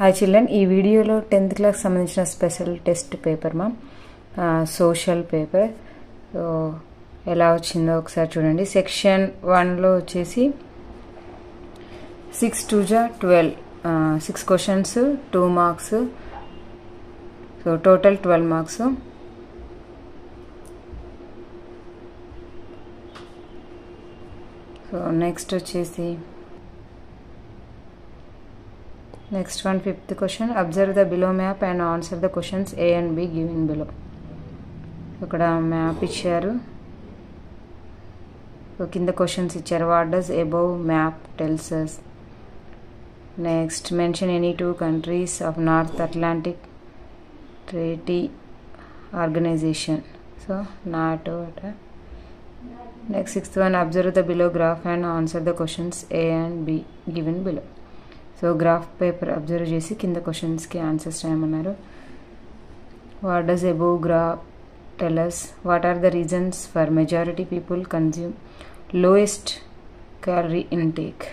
Hi children, ఈ వీడియోలో 10th class సంబంధించిన special test paper social paper ఎలా వచ్చిందో ఒకసారి చూడండి. సెక్షన్ 1లో వచ్చేసి 6 2 12 6 questions 2 marks, so total 12 marks. So next వచ్చేసి next one, 5th question. Observe the below map and answer the questions A and B given below. ఇక్కడ map ఇచ్చారు, కింద questions ఇచ్చారు. What does above map tells us? Next mention any 2 countries of North Atlantic Treaty Organisation, so NATO అట. Next 6th one, observe the below graph and answer the questions A and B given below. So graph paper observe చేసి కింద క్వశ్చన్స్కి answers రాయమన్నారు. What does above graph tell us? What are the reasons for majority people consume lowest calorie intake?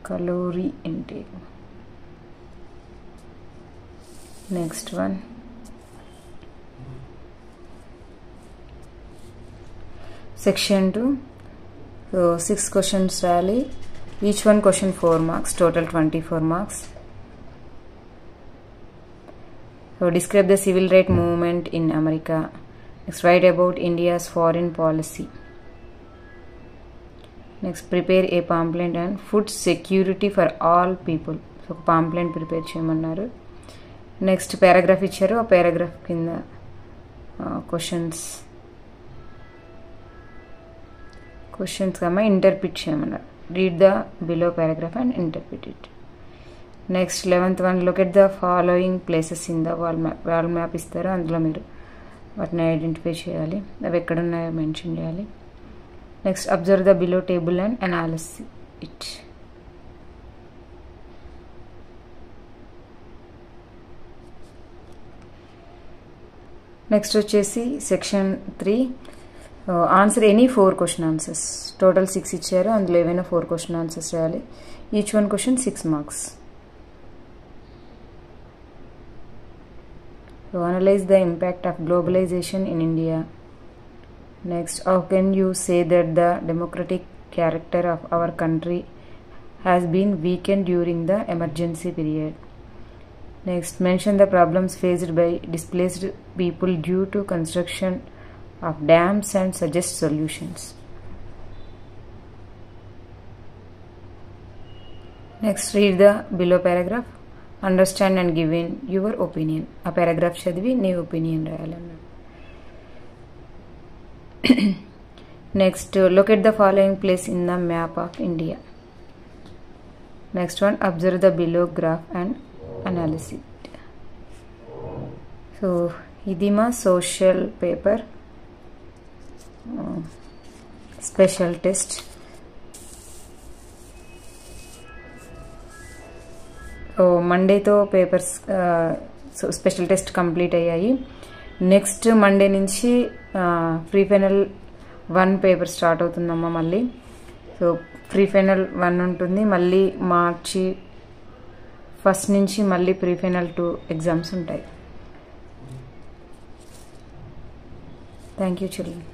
calorie intake. Next one, section 2. So 6 questions rally, each one question 4 marks, total 24 marks. So describe the civil rights movement in America. Next, write about India's foreign policy. Next, prepare a pamphlet on food security for all people. So pamphlet prepare cheyamannaru. Next paragraph icharu, a paragraph kinda questions kama interpret cheyamanaru. Read the below paragraph and interpret it. Next 11th one, look at the following places in the wall map istaru, అందులో మీరు వాటిని identify చేయాలి, అవి ఎక్కడ ఉన్నాయో mention చేయాలి. Next observe the below table and analyse it. Next వచ్చేసి section 3, answer any 4 question answers. Total 6 ఇచ్చారు, అందులో ఏవైనా 4 క్వశ్చన్ ఆన్సర్స్ చేయాలి. Each one question 6 marks. Analyse the impact of globalisation in India. Next, how can you say that the democratic character of our country has been weakened during the emergency period. Next, mention the problems faced by displaced people due to construction of dams and suggest solutions. Next, read the below paragraph, understand and give in your opinion. A paragraph chadivi nee opinion rayalana. Next, look at the following place in the map of India. Next one, observe the below graph and analyze it. So idi ma social paper special test. So మండేతో papers special test complete అయ్యాయి. Next Monday నుంచి pre final 1 paper start అవుతుందమ్మా మళ్ళీ. So pre final 1 ఉంటుంది, మళ్ళీ మార్చి 1 నుంచి మళ్ళీ pre final 2 exams ఉంటాయి. Thank you children.